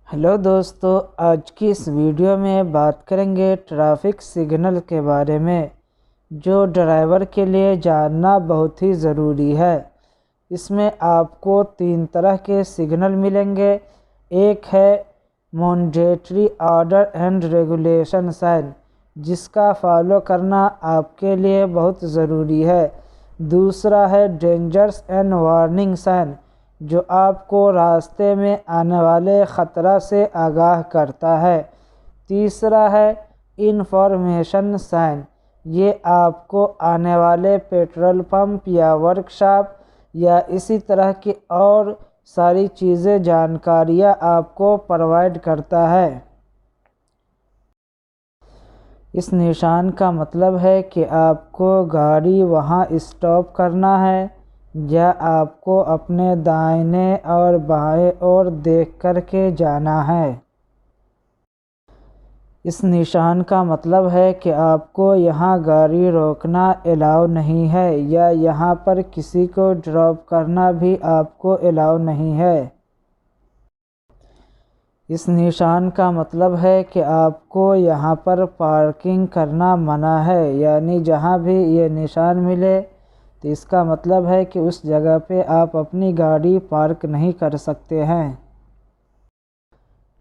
Hello دوستو، آج کی اس ویڈیو میں بات کریں گے ٹریفک سگنل کے بارے میں، جو ڈرائیور کے لیے جاننا بہت ہی ضروری ہے۔ اس میں آپ کو 3 طرح کے سگنل ملیں گے۔ ایک ہے mandatory order and regulation sign, جس کا فالو کرنا آپ کے لیے بہت ضروری ہے۔ دوسرا ہے ڈینجرس اینڈ وارننگ سائن، جو آپ کو راستے میں آنے والے خطرہ سے آگاہ کرتا ہے۔ تیسرا ہے انفارمیشن سائن، یہ آپ کو آنے والے پیٹرول پمپ یا ورکشاپ یا اسی طرح کی اور ساری چیزیں جانکاریاں آپ کو پرووائڈ کرتا ہے۔ اس نشان کا مطلب ہے کہ آپ کو گاڑی وہاں اسٹاپ کرنا ہے یا آپ کو اپنے دائیں اور بائیں اور دیکھ کر کے جانا ہے۔ اس نشان کا مطلب ہے کہ آپ کو یہاں گاڑی روکنا الاؤ نہیں ہے یا یہاں پر کسی کو ڈراپ کرنا بھی آپ کو الاؤ نہیں ہے۔ اس نشان کا مطلب ہے کہ آپ کو یہاں پر پارکنگ کرنا منع ہے، یعنی جہاں بھی یہ نشان ملے تو اس کا مطلب ہے کہ اس جگہ پہ آپ اپنی گاڑی پارک نہیں کر سکتے ہیں۔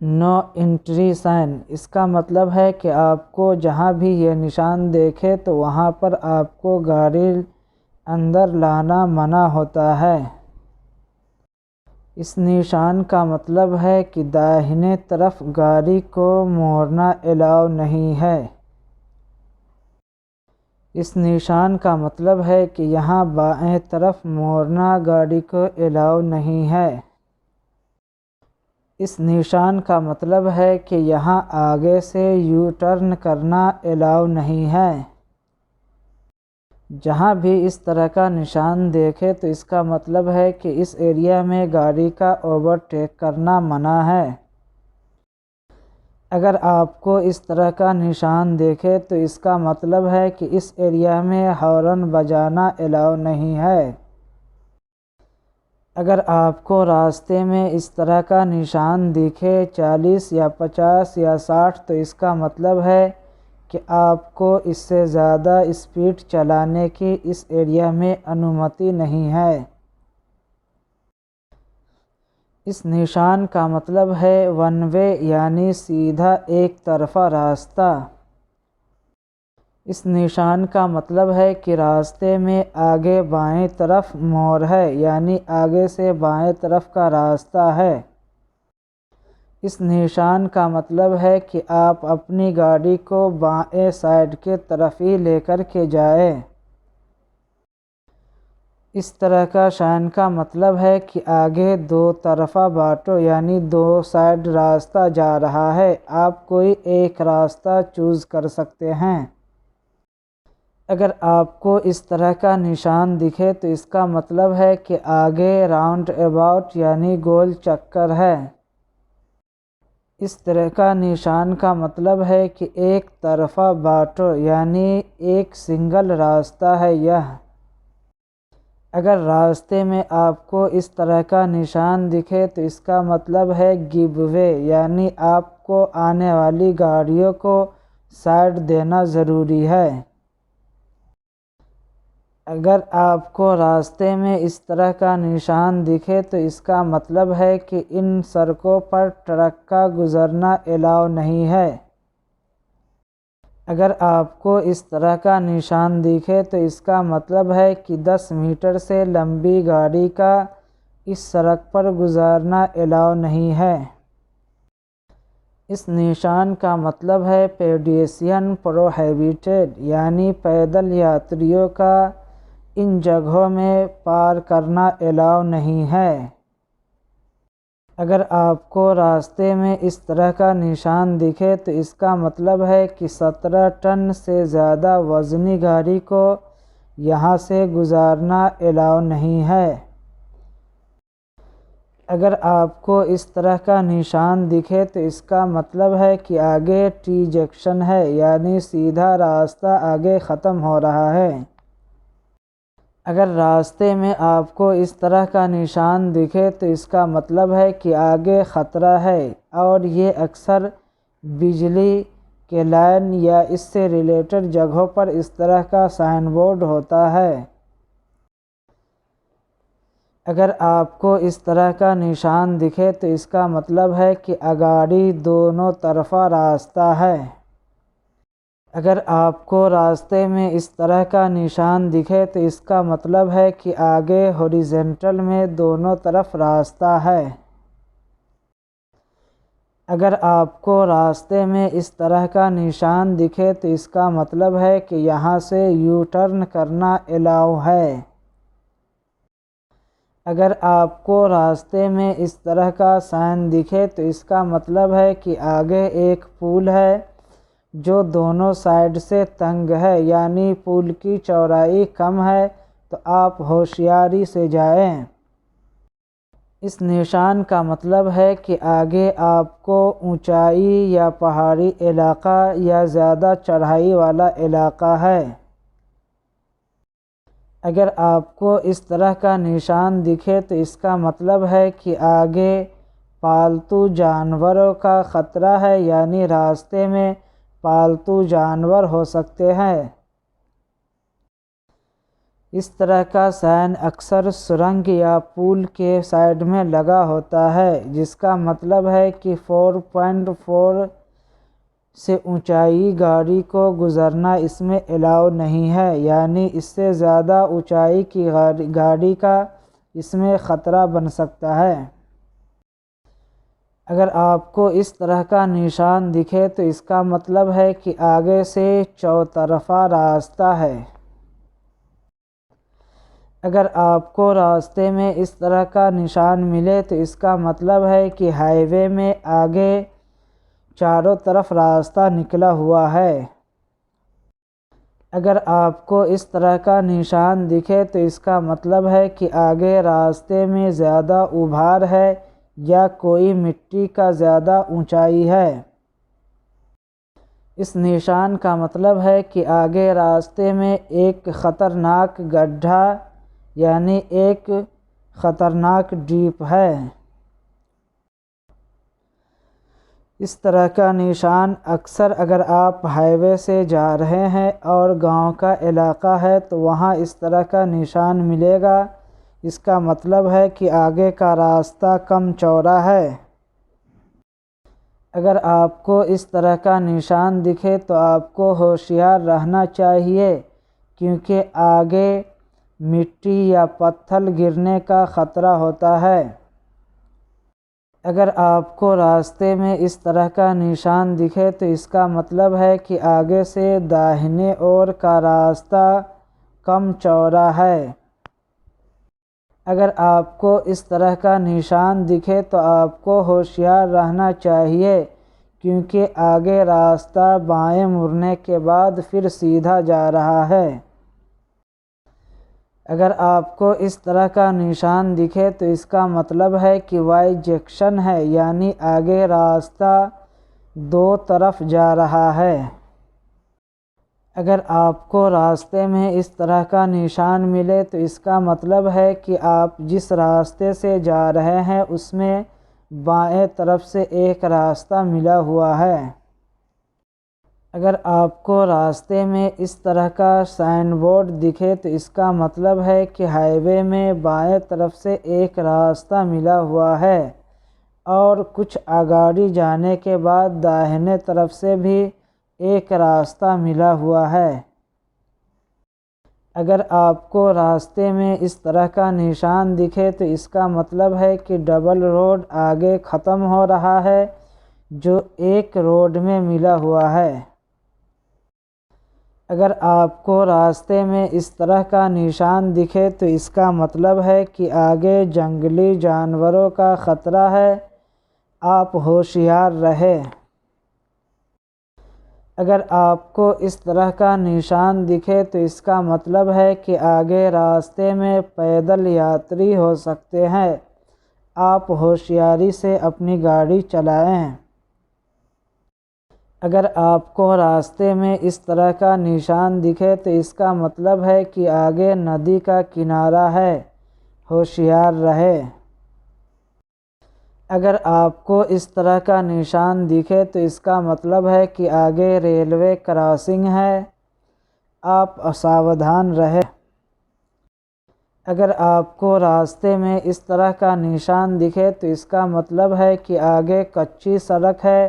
نو انٹری سائن، اس کا مطلب ہے کہ آپ کو جہاں بھی یہ نشان دیکھے تو وہاں پر آپ کو گاڑی اندر لانا منع ہوتا ہے۔ اس نشان کا مطلب ہے کہ داہنے طرف گاڑی کو موڑنا الاؤ نہیں ہے۔ اس نشان کا مطلب ہے کہ یہاں بائیں طرف موڑنا گاڑی کو الاؤ نہیں ہے۔ اس نشان کا مطلب ہے کہ یہاں آگے سے یو ٹرن کرنا الاؤ نہیں ہے۔ جہاں بھی اس طرح کا نشان دیکھے تو اس کا مطلب ہے کہ اس ایریا میں گاڑی کا اوورٹیک کرنا منع ہے۔ اگر آپ کو اس طرح کا نشان دیکھے تو اس کا مطلب ہے کہ اس ایریا میں ہارن بجانا الاؤ نہیں ہے۔ اگر آپ کو راستے میں اس طرح کا نشان دکھے 40 یا 50 یا 60 تو اس کا مطلب ہے کہ آپ کو اس سے زیادہ اسپیڈ چلانے کی اس ایریا میں انومتی نہیں ہے۔ اس نشان کا مطلب ہے ون وے، یعنی سیدھا ایک طرفہ راستہ۔ اس نشان کا مطلب ہے کہ راستے میں آگے بائیں طرف موڑ ہے، یعنی آگے سے بائیں طرف کا راستہ ہے۔ اس نشان کا مطلب ہے کہ آپ اپنی گاڑی کو بائیں سائیڈ کے طرف ہی لے کر کے جائیں۔ اس طرح کا سائن کا مطلب ہے کہ آگے 2 طرفہ باٹو، یعنی 2 سائیڈ راستہ جا رہا ہے، آپ کوئی ایک راستہ چوز کر سکتے ہیں۔ اگر آپ کو اس طرح کا نشان دکھے تو اس کا مطلب ہے کہ آگے راؤنڈ اباؤٹ یعنی گول چکر ہے۔ اس طرح کا نشان کا مطلب ہے کہ ایک طرفہ باٹو یعنی ایک سنگل راستہ ہے یہ۔ اگر راستے میں آپ کو اس طرح کا نشان دکھے تو اس کا مطلب ہے گیو وے، یعنی آپ کو آنے والی گاڑیوں کو سائیڈ دینا ضروری ہے۔ اگر آپ کو راستے میں اس طرح کا نشان دکھے تو اس کا مطلب ہے کہ ان سڑکوں پر ٹرک کا گزرنا الاؤ نہیں ہے۔ اگر آپ کو اس طرح کا نشان دکھے تو اس کا مطلب ہے کہ 10 میٹر سے لمبی گاڑی کا اس سڑک پر گزرنا الاؤ نہیں ہے۔ اس نشان کا مطلب ہے پیڈیسٹرین پروہیبٹڈ، یعنی پیدل یاتریوں کا ان جگہوں میں پار کرنا الاؤ نہیں ہے۔ اگر آپ کو راستے میں اس طرح کا نشان دکھے تو اس کا مطلب ہے کہ 17 ٹن سے زیادہ وزنی گاڑی کو یہاں سے گزارنا الاؤ نہیں ہے۔ اگر آپ کو اس طرح کا نشان دکھے تو اس کا مطلب ہے کہ آگے ٹی جنکشن ہے، یعنی سیدھا راستہ آگے ختم ہو رہا ہے۔ اگر راستے میں آپ کو اس طرح کا نشان دکھے تو اس کا مطلب ہے کہ آگے خطرہ ہے، اور یہ اکثر بجلی کے لائن یا اس سے ریلیٹڈ جگہوں پر اس طرح کا سائن بورڈ ہوتا ہے۔ اگر آپ کو اس طرح کا نشان دکھے تو اس کا مطلب ہے کہ اگاڑی دونوں طرفہ راستہ ہے۔ اگر آپ کو راستے میں اس طرح کا نشان دکھے تو اس کا مطلب ہے کہ آگے ہاریزونٹل میں دونوں طرف راستہ ہے۔ اگر آپ کو راستے میں اس طرح کا نشان دکھے تو اس کا مطلب ہے کہ یہاں سے یو ٹرن کرنا الاؤ ہے۔ اگر آپ کو راستے میں اس طرح کا سائن دکھے تو اس کا مطلب ہے کہ آگے ایک پل ہے جو دونوں سائیڈ سے تنگ ہے، یعنی پل کی چوڑائی کم ہے، تو آپ ہوشیاری سے جائیں۔ اس نشان کا مطلب ہے کہ آگے آپ کو اونچائی یا پہاڑی علاقہ یا زیادہ چڑھائی والا علاقہ ہے۔ اگر آپ کو اس طرح کا نشان دکھے تو اس کا مطلب ہے کہ آگے پالتو جانوروں کا خطرہ ہے، یعنی راستے میں پالتو جانور ہو سکتے ہیں۔ اس طرح کا سائن اکثر سرنگ یا پل کے سائڈ میں لگا ہوتا ہے، جس کا مطلب ہے کہ 4.4 سے اونچائی گاڑی کو گزرنا اس میں الاؤ نہیں ہے، یعنی اس سے زیادہ اونچائی کی گاڑی کا اس میں خطرہ بن سکتا ہے۔ اگر آپ کو اس طرح کا نشان دکھے تو اس کا مطلب ہے کہ آگے سے چوطرفہ راستہ ہے۔ اگر آپ کو راستے میں اس طرح کا نشان ملے تو اس کا مطلب ہے کہ ہائی وے میں آگے چاروں طرف راستہ نکلا ہوا ہے۔ اگر آپ کو اس طرح کا نشان دکھے تو اس کا مطلب ہے کہ آگے راستے میں زیادہ ابھار ہے یا کوئی مٹی کا زیادہ اونچائی ہے۔ اس نشان کا مطلب ہے کہ آگے راستے میں ایک خطرناک گڈھا، یعنی ایک خطرناک ڈیپ ہے۔ اس طرح کا نشان اکثر اگر آپ ہائی وے سے جا رہے ہیں اور گاؤں کا علاقہ ہے تو وہاں اس طرح کا نشان ملے گا۔ اس کا مطلب ہے کہ آگے کا راستہ کم چوڑا ہے۔ اگر آپ کو اس طرح کا نشان دکھے تو آپ کو ہوشیار رہنا چاہیے، کیونکہ آگے مٹی یا پتھر گرنے کا خطرہ ہوتا ہے۔ اگر آپ کو راستے میں اس طرح کا نشان دکھے تو اس کا مطلب ہے کہ آگے سے داہنے اور کا راستہ کم چوڑا ہے۔ اگر آپ کو اس طرح کا نشان دکھے تو آپ کو ہوشیار رہنا چاہیے، کیونکہ آگے راستہ بائیں مڑنے کے بعد پھر سیدھا جا رہا ہے۔ اگر آپ کو اس طرح کا نشان دکھے تو اس کا مطلب ہے کہ وائی جیکشن ہے، یعنی آگے راستہ دو طرف جا رہا ہے۔ اگر آپ کو راستے میں اس طرح کا نشان ملے تو اس کا مطلب ہے کہ آپ جس راستے سے جا رہے ہیں اس میں بائیں طرف سے ایک راستہ ملا ہوا ہے۔ اگر آپ کو راستے میں اس طرح کا سائن بورڈ دکھے تو اس کا مطلب ہے کہ ہائی وے میں بائیں طرف سے ایک راستہ ملا ہوا ہے، اور کچھ آگاڑی جانے کے بعد داہنے طرف سے بھی ایک راستہ ملا ہوا ہے۔ اگر آپ کو راستے میں اس طرح کا نشان دکھے تو اس کا مطلب ہے کہ ڈبل روڈ آگے ختم ہو رہا ہے جو ایک روڈ میں ملا ہوا ہے۔ اگر آپ کو راستے میں اس طرح کا نشان دکھے تو اس کا مطلب ہے کہ آگے جنگلی جانوروں کا خطرہ ہے، آپ ہوشیار رہیں۔ اگر آپ کو اس طرح کا نشان دکھے تو اس کا مطلب ہے کہ آگے راستے میں پیدل یاتری ہو سکتے ہیں، آپ ہوشیاری سے اپنی گاڑی چلائیں۔ اگر آپ کو راستے میں اس طرح کا نشان دکھے تو اس کا مطلب ہے کہ آگے ندی کا کنارہ ہے، ہوشیار رہے۔ اگر آپ کو اس طرح کا نشان دکھے تو اس کا مطلب ہے کہ آگے ریلوے کراسنگ ہے، آپ ساودھان رہیں۔ اگر آپ کو راستے میں اس طرح کا نشان دکھے تو اس کا مطلب ہے کہ آگے کچی سڑک ہے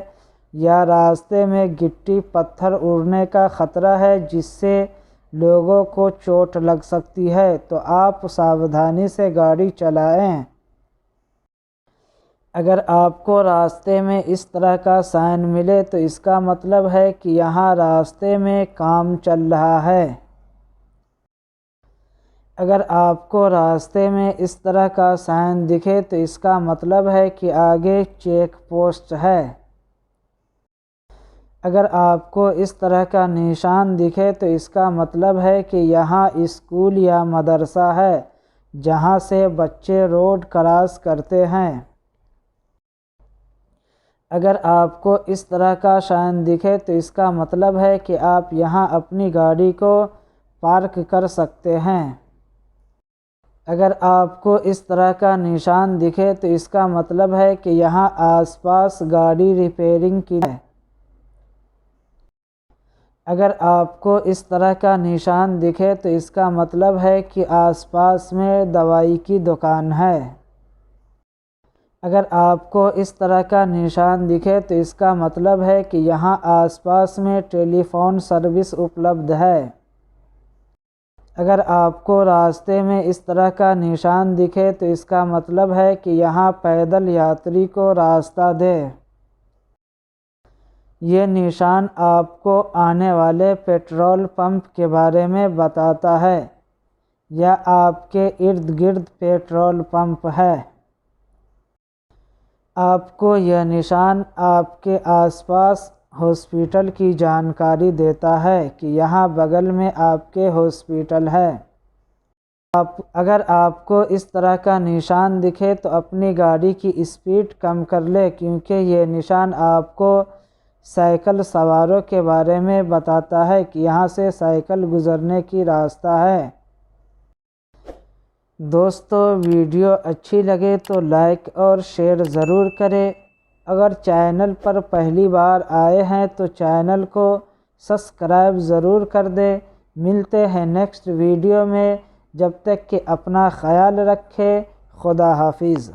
یا راستے میں گٹی پتھر اڑنے کا خطرہ ہے جس سے لوگوں کو چوٹ لگ سکتی ہے، تو آپ ساودھانی سے گاڑی چلائیں۔ اگر آپ کو راستے میں اس طرح کا سائن ملے تو اس کا مطلب ہے کہ یہاں راستے میں کام چل رہا ہے۔ اگر آپ کو راستے میں اس طرح کا سائن دکھے تو اس کا مطلب ہے کہ آگے چیک پوسٹ ہے۔ اگر آپ کو اس طرح کا نشان دکھے تو اس کا مطلب ہے کہ یہاں اسکول یا مدرسہ ہے جہاں سے بچے روڈ کراس کرتے ہیں۔ اگر آپ کو اس طرح کا سائن دکھے تو اس کا مطلب ہے کہ آپ یہاں اپنی گاڑی کو پارک کر سکتے ہیں۔ اگر آپ کو اس طرح کا نشان دکھے تو اس کا مطلب ہے کہ یہاں آس پاس گاڑی ریپیئرنگ کی ہے۔ اگر آپ کو اس طرح کا نشان دکھے تو اس کا مطلب ہے کہ آس پاس میں دوائی کی دکان ہے۔ اگر آپ کو اس طرح کا نشان دکھے تو اس کا مطلب ہے کہ یہاں آس پاس میں ٹیلی فون سروس اپلبدھ ہے۔ اگر آپ کو راستے میں اس طرح کا نشان دکھے تو اس کا مطلب ہے کہ یہاں پیدل یاتری کو راستہ دے۔ یہ نشان آپ کو آنے والے پیٹرول پمپ کے بارے میں بتاتا ہے یا آپ کے ارد گرد پیٹرول پمپ ہے۔ آپ کو یہ نشان آپ کے آس پاس ہاسپٹل کی جانکاری دیتا ہے کہ یہاں بغل میں آپ کے ہاسپٹل ہے۔ اگر آپ کو اس طرح کا نشان دکھے تو اپنی گاڑی کی اسپیڈ کم کر لیں کیونکہ یہ نشان آپ کو سائیکل سواروں کے بارے میں بتاتا ہے کہ یہاں سے سائیکل گزرنے کی راستہ ہے۔ دوستو، ویڈیو اچھی لگے تو لائک اور شیئر ضرور کریں۔ اگر چینل پر پہلی بار آئے ہیں تو چینل کو سبسکرائب ضرور کر دیں۔ ملتے ہیں نیکسٹ ویڈیو میں، جب تک کہ اپنا خیال رکھیں۔ خدا حافظ۔